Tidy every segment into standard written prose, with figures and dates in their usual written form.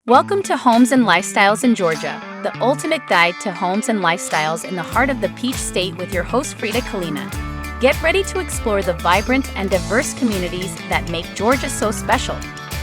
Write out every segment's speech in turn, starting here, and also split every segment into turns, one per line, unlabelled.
Welcome to Homes and Lifestyles in Georgia, the ultimate guide to homes and lifestyles in the heart of the Peach State with your host Frida Kalina. Get ready to explore the vibrant and diverse communities that make Georgia so special.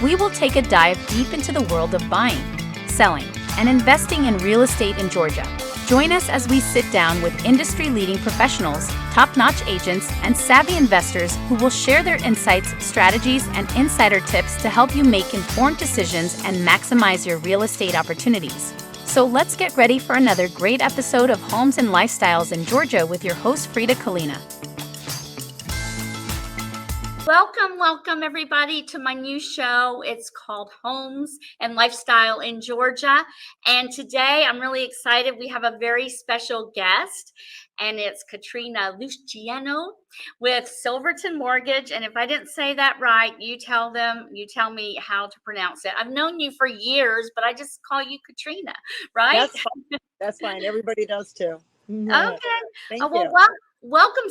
We will take a dive deep into the world of buying, selling, and investing in real estate in Georgia. Join us as we sit down with industry-leading professionals, top-notch agents, and savvy investors who will share their insights, strategies, and insider tips to help you make informed decisions and maximize your real estate opportunities. So let's get ready for another great episode of Homes and Lifestyles in Georgia with your host, Frida Kalina. Welcome, everybody, to my new show. It's called Homes and Lifestyle in Georgia. And today I'm really excited. We have a very special guest, and it's Katrina Lucisano with Silverton Mortgage. And if I didn't say that right, you tell me how to pronounce it. I've known you for years, but I just call you Katrina, right?
That's fine. That's fine. Everybody does too.
Okay.
Thank
Well,
you.
welcome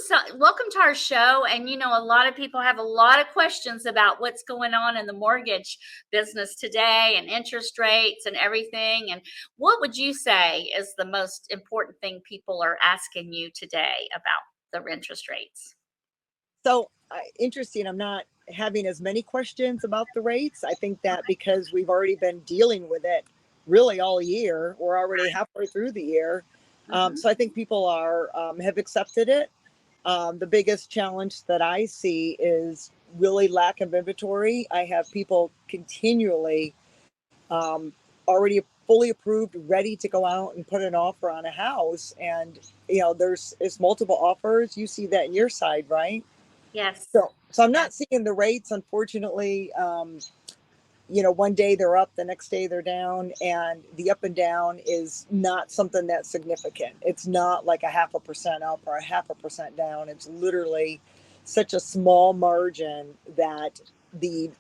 to our show. And a lot of people have a lot of questions about what's going on in the mortgage business today and interest rates and everything. And what would you say is the most important thing people are asking you today about the interest rates?
So interesting. I'm not having as many questions about the rates. I think that because we've already been dealing with it really all year, we're already halfway through the year. So I think people have accepted it. The biggest challenge that I see is really lack of inventory. I have people continually already fully approved, ready to go out and put an offer on a house. And, there's multiple offers. You see that in your side, right?
Yes.
So I'm not seeing the rates, unfortunately. One day they're up, the next day they're down, and the up and down is not something that's significant. It's not like a 0.5% up or a 0.5% down. It's literally such a small margin that the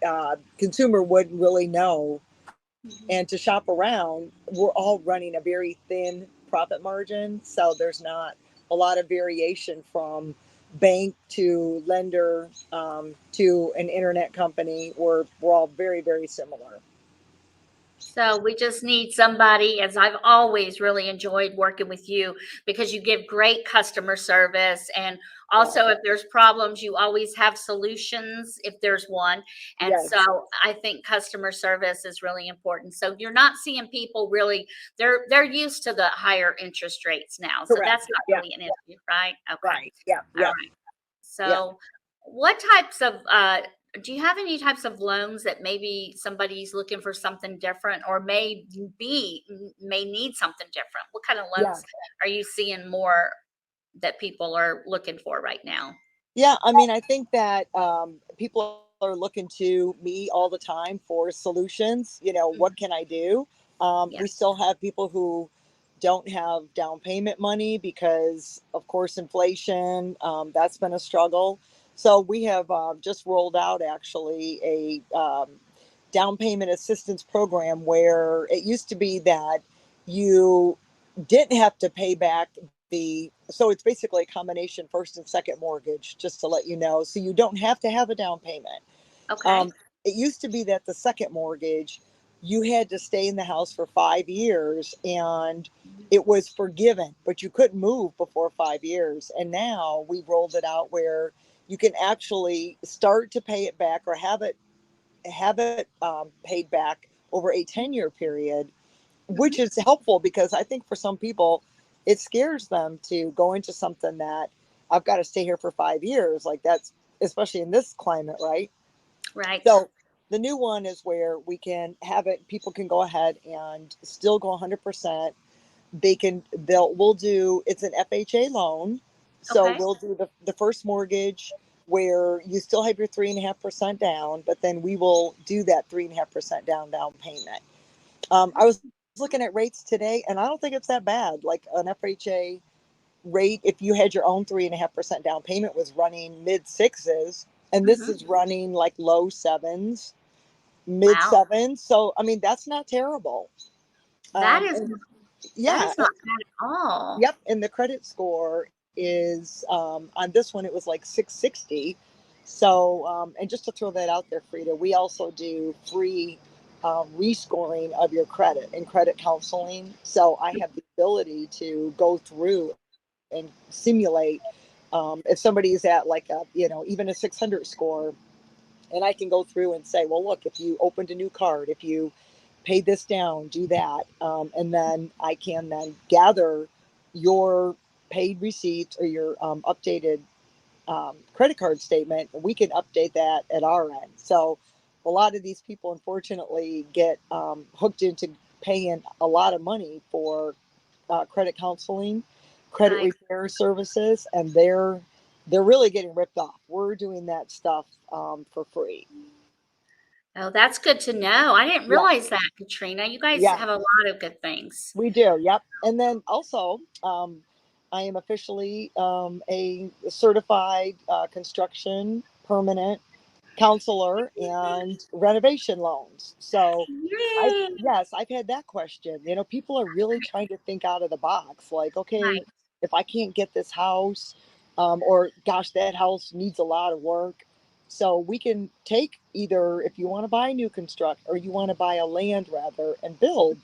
consumer wouldn't really know. And to shop around, we're all running a very thin profit margin. So there's not a lot of variation from bank to lender to an internet company. We're all very, very similar.
So we just need somebody, as I've always really enjoyed working with you because you give great customer service. And also, if there's problems, you always have solutions if there's one. And
Yes.
so I think customer service is really important. So you're not seeing people really, they're used to the higher interest rates now. So
Correct.
that's not
Yeah.
really an issue, right? Okay.
Right. Yeah.
All
Yeah.
right.
Yeah.
So what types of do you have any types of loans that maybe somebody's looking for something different or may need something different? What kind of
Yeah.
loans are you seeing more that people are looking for right now?
Yeah. I mean, I think that people are looking to me all the time for solutions. What can I do? We
Yes.
still have people who don't have down payment money because, of course, inflation. That's been a struggle. So we have just rolled out actually a down payment assistance program where it used to be that you didn't have to pay back so it's basically a combination first and second mortgage, just to let you know. So you don't have to have a down payment.
Okay.
It used to be that the second mortgage, you had to stay in the house for 5 years and it was forgiven, but you couldn't move before 5 years. And now we've rolled it out where you can actually start to pay it back or have it paid back over a 10-year period,
Mhm.
which is helpful because I think for some people, it scares them to go into something that I've got to stay here for 5 years. Like that's, especially in this climate, right?
Right.
So the new one is where we can have it, people can go ahead and still go 100%. We'll do, it's an FHA loan. So
Okay.
we'll do the first mortgage where you still have your 3.5% down, but then we will do that 3.5% down payment. I was looking at rates today and I don't think it's that bad. Like an FHA rate, if you had your own 3.5% down payment, was running mid sixes. And this
Hmm.
is running like low sevens, mid
Wow.
sevens. So, I mean, that's not terrible.
That is
And
that
yeah,
is not bad at all.
yep. And the credit score is on this one, it was like 660. So, and just to throw that out there, Frida, we also do free rescoring of your credit and credit counseling. So I have the ability to go through and simulate if somebody is at like a, even a 600 score, and I can go through and say, well, look, if you opened a new card, if you paid this down, do that. And then I can then gather your paid receipts or your updated credit card statement. We can update that at our end. So a lot of these people, unfortunately, get hooked into paying a lot of money for credit counseling, credit
Right.
repair services, and they're really getting ripped off. We're doing that stuff for free.
Oh, that's good to know. I didn't
Yeah,
realize that, Katrina. You guys
yeah,
have a lot of good things.
we do. Yep. And then also, I am officially a certified construction permanent counselor and renovation loans. So
Yay!
I've had that question. People are really trying to think out of the box. Like, okay,
Right.
if I can't get this house, or gosh, that house needs a lot of work. So we can take either if you want to buy new construct or you want to buy a land rather and build.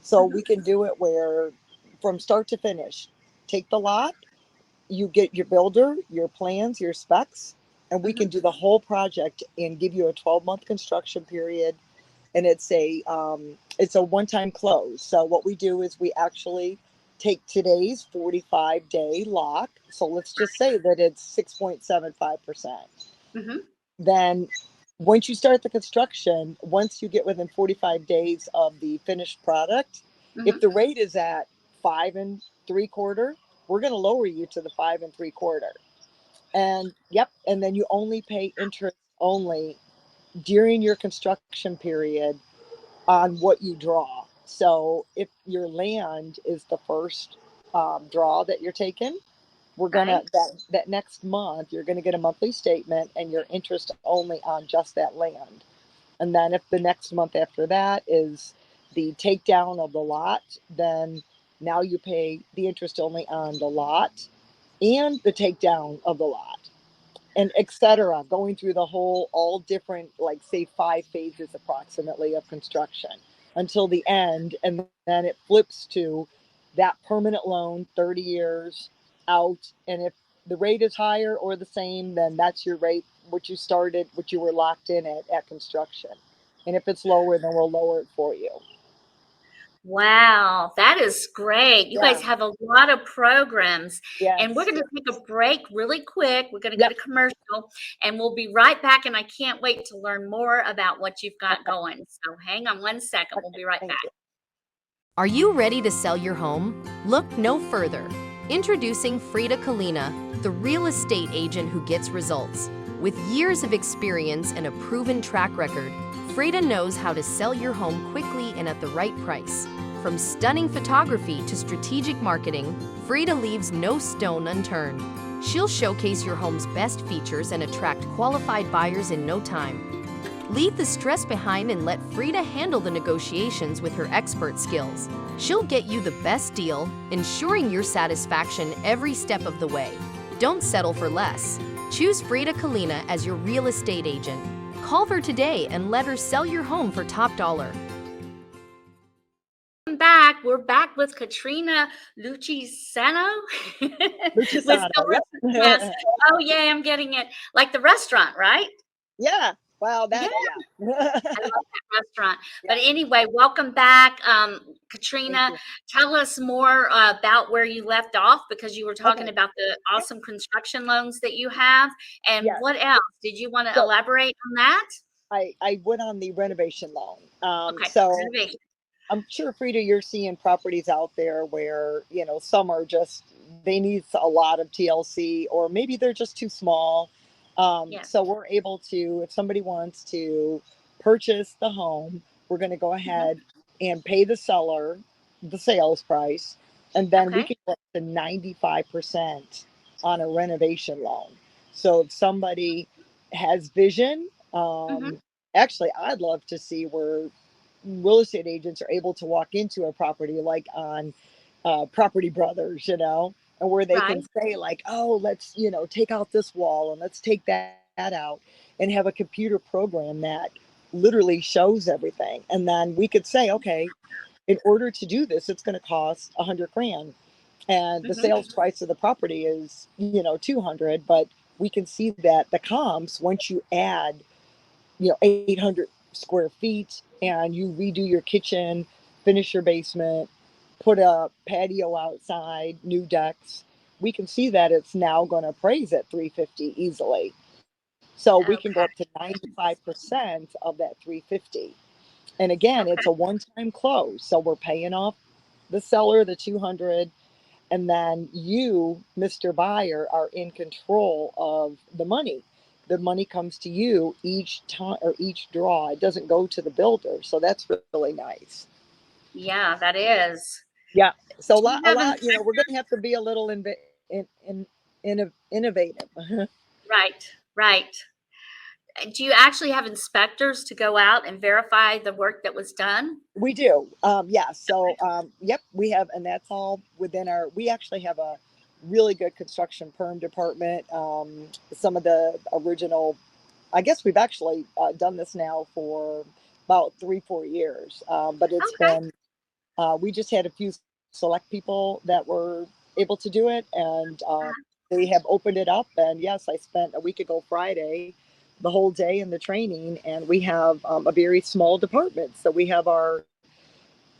So
Mhm.
we can do it where from start to finish, take the lot, you get your builder, your plans, your specs, and we can
Mhm.
do the whole project and give you a 12-month construction period. And it's a one-time close. So what we do is we actually take today's 45-day lock. So let's just say that it's 6.75%.
Mhm.
Then once you start the construction, once you get within 45 days of the finished product, if
Mhm.
the rate is at 5.75, we're going to lower you to the 5.75. And yep, and then you only pay interest only during your construction period on what you draw. So if your land is the first draw that you're taking, we're gonna
Right.
that next month you're gonna get a monthly statement and your interest only on just that land. And then if the next month after that is the takedown of the lot, then now you pay the interest only on the lot and the takedown of the lot, and etc., going through the whole all different, like say 5 phases approximately of construction until the end. And then it flips to that permanent loan 30 years out. And if the rate is higher or the same, then that's your rate, what you were locked in at construction. And if it's lower, then we'll lower it for you.
Wow, that is great. You
Yeah.
guys have a lot of programs, and we're
Yes.
going to take a break really quick. We're going to go to
Yep.
commercial, and we'll be right back. And I can't wait to learn more about what you've got
Okay.
going. So hang on one second. We'll
Okay.
be right
Thank
back.
you.
Are you ready to sell your home? Look no further. Introducing Frida Kalina, the real estate agent who gets results. With years of experience and a proven track record, Frida knows how to sell your home quickly and at the right price. From stunning photography to strategic marketing, Frida leaves no stone unturned. She'll showcase your home's best features and attract qualified buyers in no time. Leave the stress behind and let Frida handle the negotiations with her expert skills. She'll get you the best deal, ensuring your satisfaction every step of the way. Don't settle for less. Choose Frida Kalina as your real estate agent. Call her today and let her sell your home for top dollar.
Welcome back. We're back with Katrina Lucisano with
Lucisano.
Silver Success.
Yep.
Oh, yeah, I'm getting it. Like the restaurant, right?
Yeah. Wow.
Yeah.
Yeah.
I love that restaurant.
Yeah.
But anyway, welcome back,
Thank
Katrina.
you.
Tell us more about where you left off because you were talking
Okay.
about the
Yep.
awesome construction loans that you have. And
Yes.
what else? Did you want to
So
elaborate on that?
I went on the renovation loan.
Okay,
So
renovation.
I'm sure, Frida, you're seeing properties out there where, some are just, they need a lot of TLC, or maybe they're just too small.
Yeah.
So we're able to, if somebody wants to purchase the home, we're going to go
Mhm.
ahead and pay the seller the sales price. And then we
Okay.
can go up to 95% on a renovation loan. So if somebody has vision,
Hmm.
actually, I'd love to see where real estate agents are able to walk into a property like on Property Brothers, and where they can
Right.
say like, oh, let's, take out this wall and let's take that out, and have a computer program that literally shows everything. And then we could say, okay, in order to do this, it's going to cost 100 grand, and the
Hmm.
sales price of the property is, 200. But we can see that the comps, once you add, 800 square feet, and you redo your kitchen, finish your basement, put a patio outside, new decks, we can see that it's now going to appraise at 350 easily. So we can go up to
Okay.
95% of that 350. And again, it's
Okay.
a one-time close. So we're paying off the seller the 200, and then you, Mr. Buyer, are in control of the money. The money comes to you each time or each draw. It doesn't go to the builder. So that's really nice.
Yeah, that is.
Yeah. So
Do you
a
have
lot, we're going to
inspectors?
have to be a little innovative.
Right, right. Do you actually have inspectors to go out and verify the work that was done?
We do. Yeah. So, yep, we have, and that's all within our, we actually have a really good construction perm department. Some of the original, I guess we've actually done this now for about 3, 4 years. But it's
Okay,
been, we just had a few select people that were able to do it, and they have opened it up. And yes, I spent a week ago Friday the whole day in the training, and we have a very small department. So we have our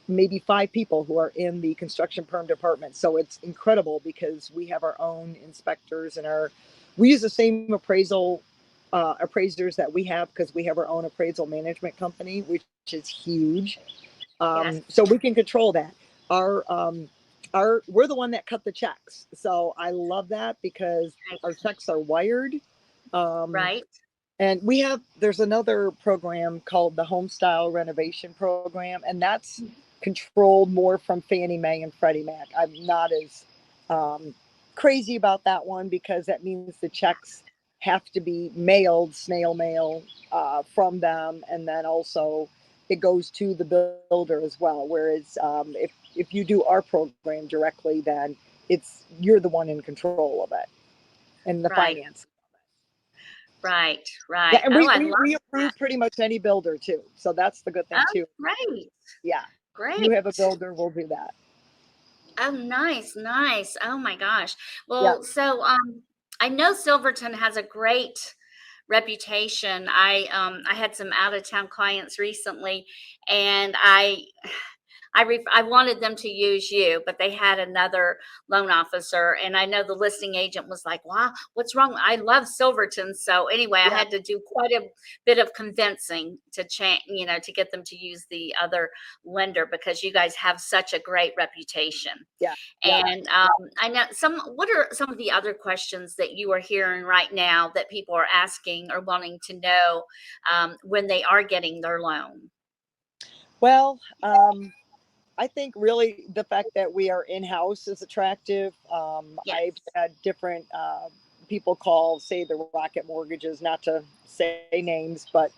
maybe 5 people who are in the construction perm department. So it's incredible because we have our own inspectors, and we use the same appraisers that we have, because we have our own appraisal management company, which is huge.
yes,
So we can control that. Our we're the one that cut the checks. So I love that because
right,
our checks are wired. Um,
right.
and there's another program called the Home Style Renovation Program, and that's controlled more from Fannie Mae and Freddie Mac. I'm not as um, crazy about that one, because that means the checks have to be mailed, snail mail, from them, and then also it goes to the builder as well. Whereas if you do our program directly, then you're the one in control of it and the
Right,
finance.
right,
Yeah,
right.
and
Oh,
we,
I
we,
love
we
that.
approve pretty much any builder too. So that's the good thing
Oh,
too.
great,
Yeah. If you
great.
have a builder, we'll do that.
Oh, nice, nice. Oh my gosh.
Yeah.
Well, so I know Silverton has a great reputation. I had some out of town clients recently, and I wanted them to use you, but they had another loan officer, and I know the listing agent was like, "Wow, what's wrong? I love Silverton." So anyway, I
Yeah.
had to do quite a bit of convincing to change, to get them to use the other lender, because you guys have such a great reputation.
Yeah. Yeah.
And I know what are some of the other questions that you are hearing right now that people are asking or wanting to know when they are getting their loan?
Well, I think really the fact that we are in house is attractive. I've
Yes.
had different people call, say, the Rocket Mortgages, not to say names, but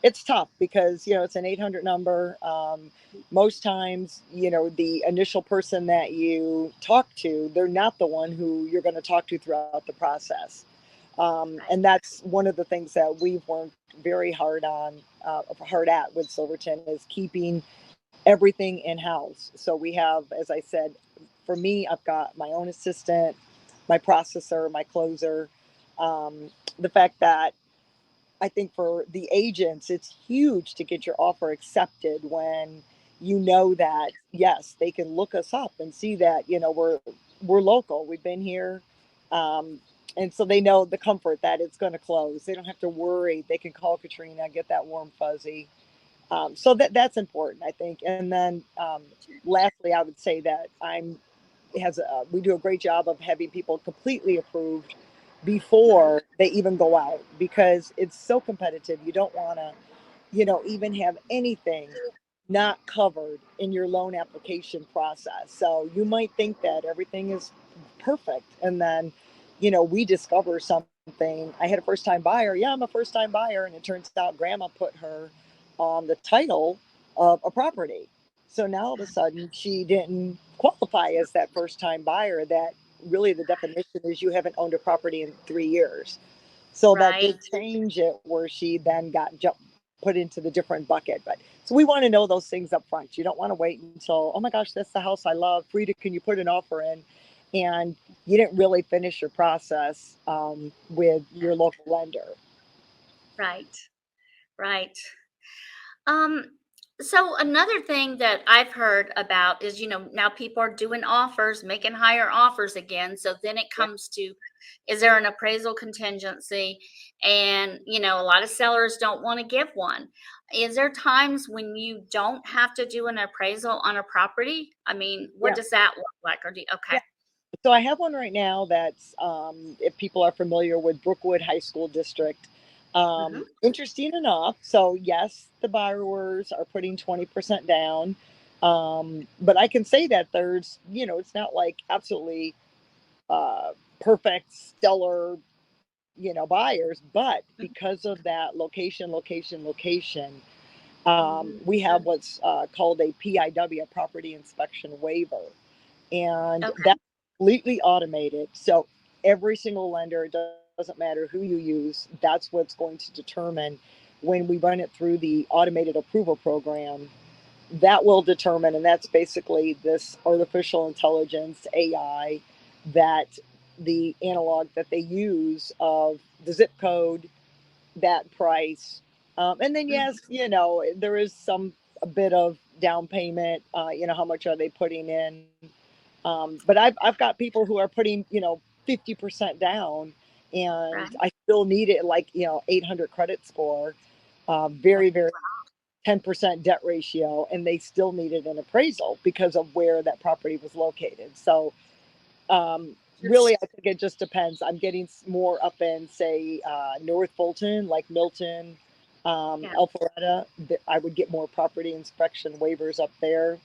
it's tough because it's an 800 number. Most times, the initial person that you talk to, they're not the one who you're going to talk to throughout the process.
Right.
And that's one of the things that we've worked very hard at with Silverton, is keeping everything in house. So we have, as I said, for me, I've got my own assistant, my processor, my closer. The fact that I think for the agents, it's huge to get your offer accepted when you know that, yes, they can look us up and see that we're local, we've been here, and so they know the comfort that it's going to close. They don't have to worry. They can call Katrina, get that warm fuzzy. So that's important, I think. And then lastly, I would say that we do a great job of having people completely approved
Mhm.
before they even go out, because it's so competitive. You don't want to, even have anything not covered in your loan application process. So you might think that everything is perfect, and then, we discover something. I had a first time buyer. Yeah, I'm a first time buyer, and it turns out grandma put her on the title of a property. So now all of a sudden she didn't qualify as that first time buyer. That really, the definition is you haven't owned a property in 3 years. So that
Right.
did change it, where she then got put into the different bucket. But so we want to know those things up front. You don't want to wait until, oh my gosh, that's the house I love. Frida, can you put an offer in? And you didn't really finish your process with your local lender.
Right. Right. Um, so another thing that I've heard about is, now people are doing offers, making higher offers again. So then it
Yeah.
comes to, is there an appraisal contingency? And, a lot of sellers don't want to give one. Is there times when you don't have to do an appraisal on a property? I mean, what
Yeah.
does that look like? Or okay.
Yeah. So I have one right now that's, if people are familiar with Brookwood High School District,
Hmm.
interesting enough. So yes, the borrowers are putting 20% down. But I can say that there's, it's not like absolutely uh, perfect, stellar, buyers, but because of that location, we have what's called a PIW, a property inspection waiver, and
Okay.
that's completely automated. So every single lender, it doesn't matter who you use, that's what's going to determine when we run it through the automated approval program. That will determine, and that's basically this artificial intelligence AI, that the analog that they use of the zip code, that price. And then,
Mhm.
yes, there is a bit of down payment. How much are they putting in? But I've got people who are putting, 50% down, and
Right.
I still need it, like, 800 credit score, very, very 10% debt ratio, and they still needed an appraisal because of where that property was located. So, really, I think it just depends. I'm getting more up in, say, North Fulton, like Milton,
Yeah.
Alpharetta. I would get more property inspection waivers up there.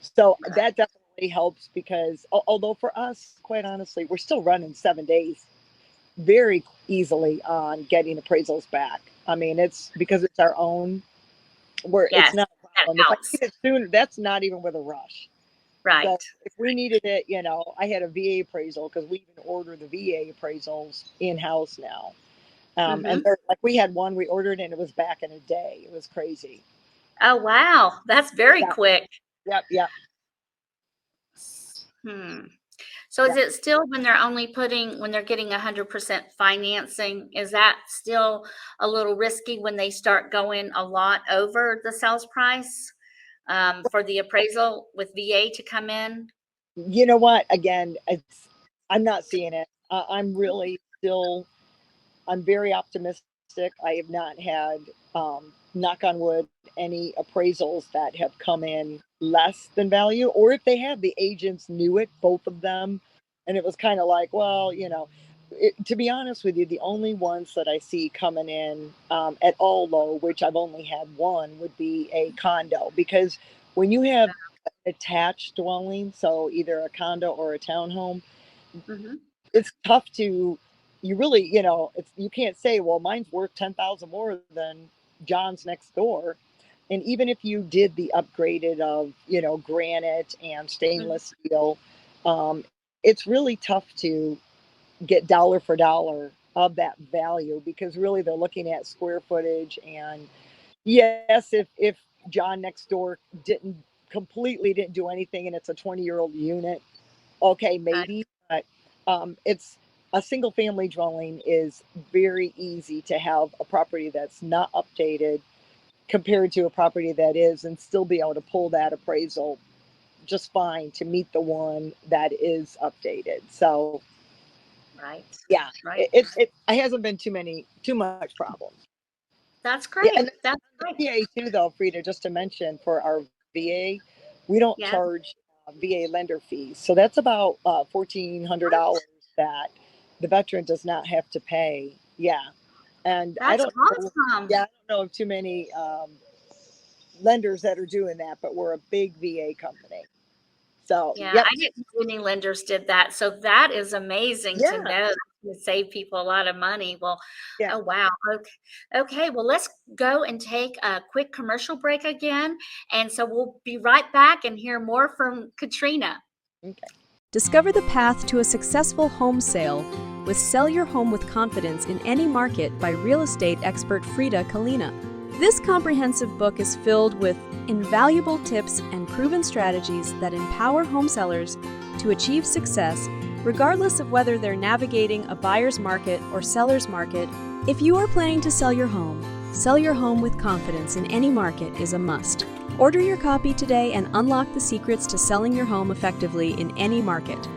So
Right.
that definitely helps because, although for us, quite honestly, we're still running 7 days very easily on getting appraisals back. I mean, it's because it's our own, where it's
Yes,
not a
that
problem. If I
helps.
need it sooner, that's not even with a rush. So
Right.
if we needed it, I had a VA appraisal because we even order the VA appraisals in house now. And
Hmm.
they're like, we had one we ordered and it was back in a day. It was crazy.
Oh, wow. That's very
Yeah.
quick.
Yep. Yep.
Hmm. So is
Yep.
it still when they're getting 100% financing, is that still a little risky when they start going a lot over the sales price for the appraisal with VA to come in?
You know what? Again, I'm not seeing it. I'm really still, I'm very optimistic. I have not had, knock on wood, any appraisals that have come in less than value, or if they have, the agents knew it, both of them, and it was kind of like, well, to be honest with you, the only ones that I see coming in at all low, which I've only had one, would be a condo, because when you have attached dwelling, so either a condo or a townhome,
Hmm.
it's tough to, you really, you can't say, well, mine's worth 10,000 more than John's next door. And even if you did the upgraded of, granite and stainless steel, um, it's really tough to get dollar for dollar of that value, because really they're looking at square footage. And yes, if John next door didn't do anything and it's a 20-year-old unit, okay,
Right.
maybe, but it's a single family dwelling is very easy to have a property that's not updated compared to a property that is, and still be able to pull that appraisal just fine to meet the one that is updated. So
Right.
yeah,
Right.
it hasn't been too much problem.
That's
Yeah, and
great.
then
That's
the
great.
VA too, though, Frida, just to mention, for our VA, we don't
Yeah.
charge VA lender fees. So that's about $1,400 that the veteran does not have to pay. Yeah, and I
That's
don't know.
awesome.
Yeah, I don't know of too many lenders that are doing that, but we're a big VA company. So
Yeah,
yep,
I didn't know any lenders did that, so that is amazing to
yeah,
know to save people a lot of money. Well,
yeah.
oh, wow. Okay, well, let's go and take a quick commercial break again, and so we'll be right back and hear more from Katrina.
Okay.
Discover the path to a successful home sale with Sell Your Home with Confidence in Any Market by real estate expert Frida Kalina. This comprehensive book is filled with invaluable tips and proven strategies that empower home sellers to achieve success, regardless of whether they're navigating a buyer's market or seller's market. If you are planning to sell your home with confidence in any market is a must. Order your copy today and unlock the secrets to selling your home effectively in any market.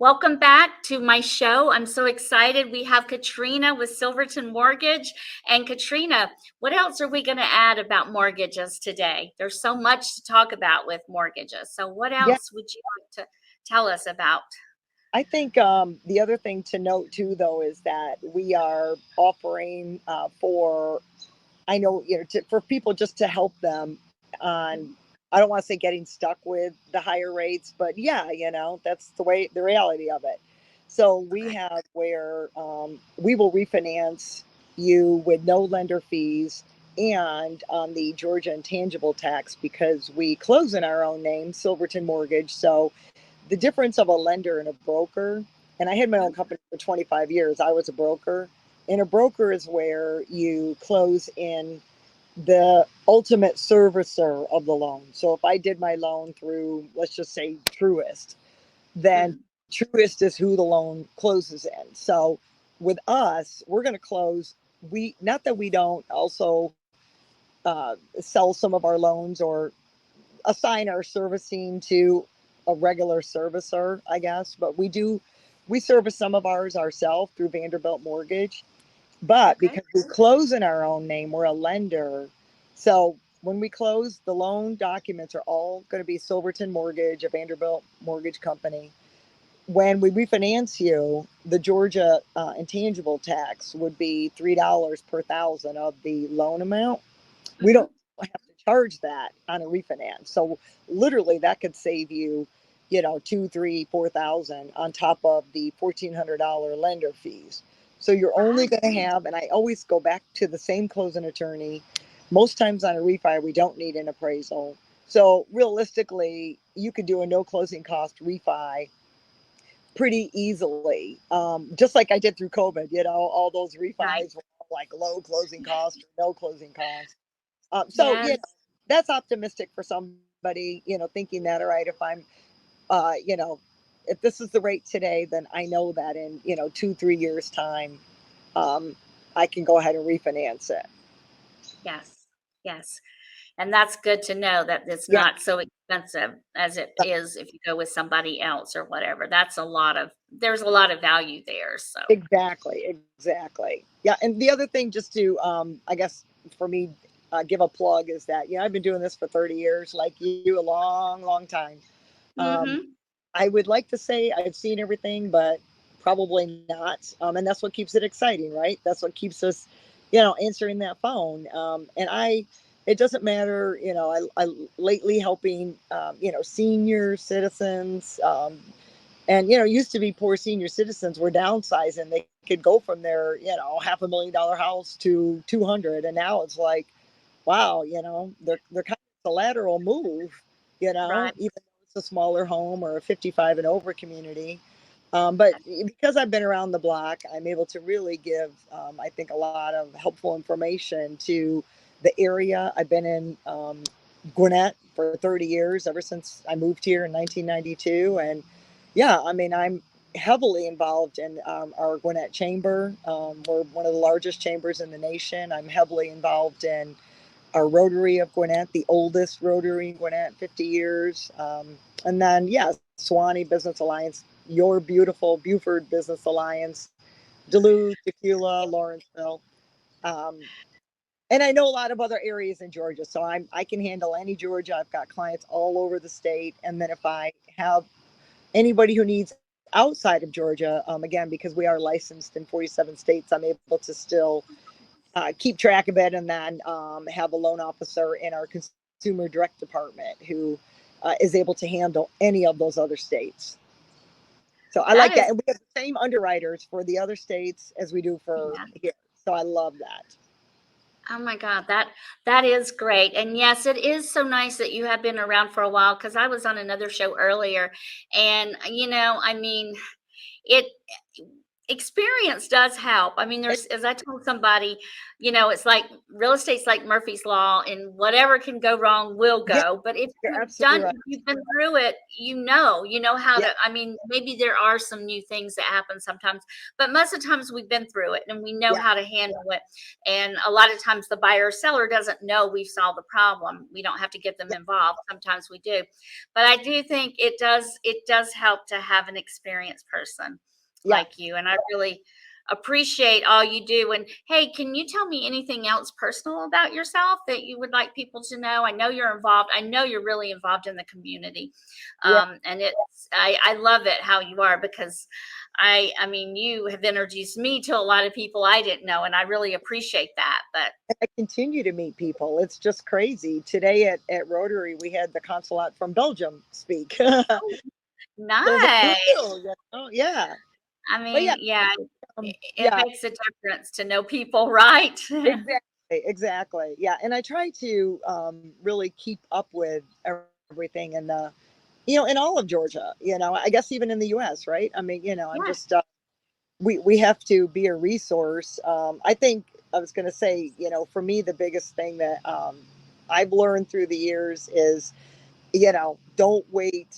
Welcome back to my show. I'm so excited. We have Katrina with Silverton Mortgage. And Katrina, what else are we going to add about mortgages today? There's so much to talk about with mortgages. So what
Yeah,
else would you like to tell us about?
I think the other thing to note too, though, is that we are offering for, I know, for people just to help them on, I don't want to say getting stuck with the higher rates, but yeah, that's the reality of it. So we
Okay.
have where we will refinance you with no lender fees and on the Georgia intangible tax because we close in our own name, Silverton Mortgage. So the difference of a lender and a broker, and I had my own company for 25 years. I was a broker, and a broker is where you close in the ultimate servicer of the loan. So if I did my loan through, let's just say Truist, then
Mhm.
Truist is who the loan closes in. So with us, we're going to close. We, not that we don't also sell some of our loans or assign our servicing to a regular servicer, I guess, but we service some of ours ourselves through Vanderbilt Mortgage. But
Okay.
because we close in our own name, we're a lender. So when we close, the loan documents are all going to be Silverton Mortgage, a Vanderbilt Mortgage Company. When we refinance you, the Georgia intangible tax would be $3 per thousand of the loan amount. We
Mhm.
don't have to charge that on a refinance. So literally that could save you, two, three, 4,000 on top of the $1,400 lender fees. So you're only
Wow.
going to have, and I always go back to the same closing attorney. Most times on a refi, we don't need an appraisal. So realistically, you could do a no closing cost refi pretty easily. Just like I did through COVID, all those
Right.
refis were like low closing costs or no closing costs. So,
Yes.
that's optimistic for somebody, thinking that, all right, if I'm, uh, you know, if this is the rate today, then I know that in, 2, 3 years time, um, I can go ahead and refinance it.
Yes. Yes. And that's good to know that it's
Yeah,
not so expensive as it is if you go with somebody else or whatever. There's a lot of value there. So,
exactly. Yeah. And the other thing, just to, I guess for me, give a plug is that, I've been doing this for 30 years, like you, a long, long time. Um,
hmm,
I would like to say I've seen everything, but probably not. And that's what keeps it exciting, right? That's what keeps us, answering that phone. It doesn't matter, I lately helping, senior citizens, and, used to be poor senior citizens were downsizing. They could go from their, $500,000 house to 200. And now it's like, wow, they're kind of a lateral move,
right.
even though it's a smaller home or a 55 and over community. But because I've been around the block, I'm able to really give, I think, a lot of helpful information to the area. I've been in Gwinnett for 30 years, ever since I moved here in 1992. And yeah, I mean, I'm heavily involved in our Gwinnett chamber. We're one of the largest chambers in the nation. I'm heavily involved in our Rotary of Gwinnett, the oldest Rotary in Gwinnett, 50 years. And then, yeah, Swanee Business Alliance, your beautiful Buford Business Alliance, Duluth, Tequila, Lawrenceville. Um, and I know a lot of other areas in Georgia, so I can handle any Georgia. I've got clients all over the state. And then if I have anybody who needs outside of Georgia, again, because we are licensed in 47 states, I'm able to still keep track of it, and then have a loan officer in our consumer direct department who is able to handle any of those other states. So I
That
like
is,
that. And we have the same underwriters for the other states as we do for
yeah.
here. So I love that.
Oh my God, that is great. And yes, it is so nice that you have been around for a while because I was on another show earlier and I mean, it experience does help. I mean, there's, as I told somebody, it's like real estate's like Murphy's Law, and whatever can go wrong will
Yeah,
go. But if
you're absolutely right.
if you've been through it, you know how
Yeah,
to, I mean, maybe there are some new things that happen sometimes, but most of the times we've been through it and we know
yeah,
how to handle it. And a lot of times the buyer or seller doesn't know we've solved the problem. We don't have to get them
yeah,
involved. Sometimes we do. But I do think it does help to have an experienced person
yeah.
like you. And I really appreciate all you do. And hey, can you tell me anything else personal about yourself that you would like people to know? I know you're involved. I know you're really involved in the community.
Yeah.
And I love it how you are, because I mean, you have introduced me to a lot of people I didn't know, and I really appreciate that. But
I continue to meet people. It's just crazy. Today at Rotary, we had the consulate from Belgium speak. So who
nice.
knew, Yeah.
I
But yeah,
mean, yeah, it
yeah,
makes a difference to know people, right?
exactly. Exactly. Yeah. And I try to really keep up with everything in in all of Georgia, I guess even in the US, right? I mean, I'm
Yeah.
just, we have to be a resource. I think I was going to say, for me, the biggest thing that I've learned through the years is, don't wait.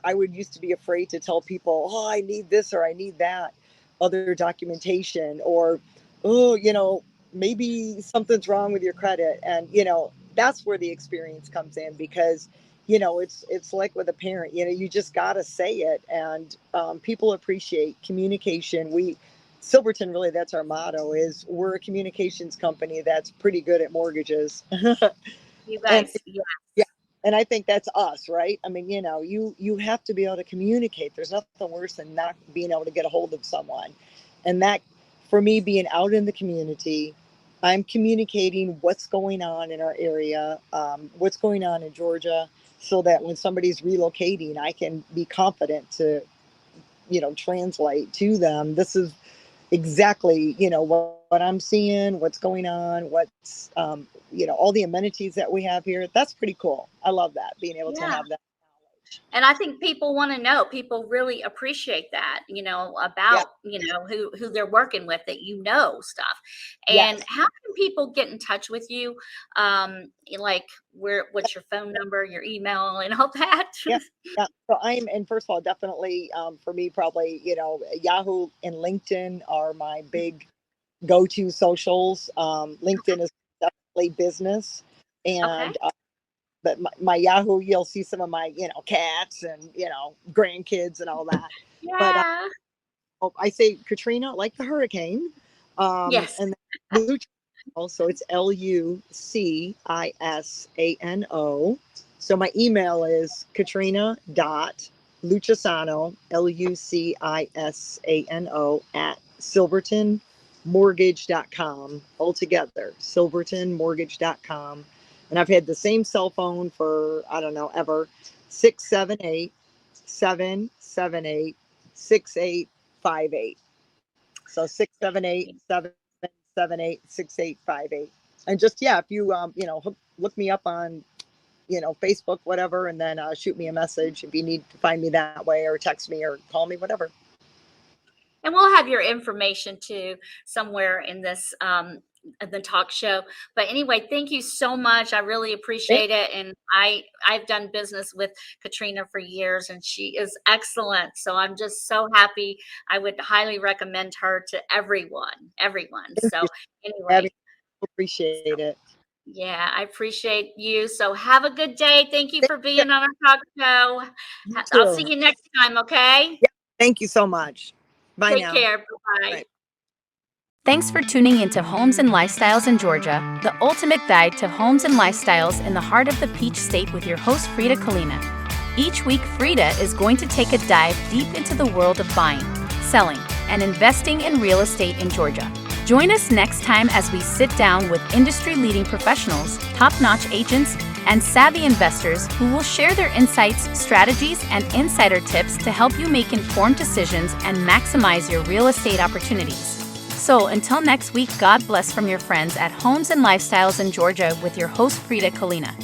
I would used to be afraid to tell people, oh, I need this or I need that other documentation, or, oh, maybe something's wrong with your credit. And, that's where the experience comes in, because, it's like with a parent, you just got to say it. And people appreciate communication. Silverton, really, that's our motto, is we're a communications company that's pretty good at mortgages.
You
And
guys, yeah.
yeah, and I think that's us, right? I mean, you have to be able to communicate. There's nothing worse than not being able to get a hold of someone. And that, for me, being out in the community, I'm communicating what's going on in our area, what's going on in Georgia, so that when somebody's relocating, I can be confident to, translate to them. This is exactly, what I'm seeing, what's going on, what's, all the amenities that we have here. That's pretty cool. I love that, being able to
Yeah.
have that knowledge.
And I think people want to know, people really appreciate that,
Yeah.
about, who they're working with, that stuff. And
Yes.
how can people get in touch with you? Like, what's your phone number, your email, and all that?
Yeah. Yeah. So and first of all, definitely, for me, probably, Yahoo and LinkedIn are my big go-to socials. LinkedIn is definitely business.
Okay.
And, but my Yahoo, you'll see some of my, cats and, grandkids and all that. But
Yeah.
I say Katrina, like the hurricane.
Yes.
And Lucisano, so it's Lucisano. So my email is Katrina.Lucisano, Lucisano, at silvertonmortgage.com, altogether, silvertonmortgage.com. And I've had the same cell phone for, I don't know, ever, 678-778-6858. So 678-778-6858. And just, yeah, if you, look me up on, Facebook, whatever, and then shoot me a message if you need to find me that way, or text me or call me, whatever.
And we'll have your information too somewhere in this the talk show. But anyway, thank you so much. I really appreciate it. And I've done business with Katrina for years, and she is excellent. So I'm just so happy. I would highly recommend her to everyone. Everyone.
Thank
So
you,
anyway,
Abby. Appreciate it.
yeah, I appreciate you. So have a good day. Thank you
Thank
for
you.
being on our talk show.
You
I'll see
too.
you next time, okay?
Yeah. Thank you so much. Bye
Take
now.
care. Bye-bye.
Bye.
Thanks for tuning into Homes and Lifestyles in Georgia, the ultimate guide to homes and lifestyles in the heart of the Peach State, with your host, Frida Kalina. Each week, Frida is going to take a dive deep into the world of buying, selling, and investing in real estate in Georgia. Join us next time as we sit down with industry-leading professionals, top-notch agents, and savvy investors who will share their insights, strategies, and insider tips to help you make informed decisions and maximize your real estate opportunities. So until next week, God bless from your friends at Homes and Lifestyles in Georgia with your host, Frida Kalina.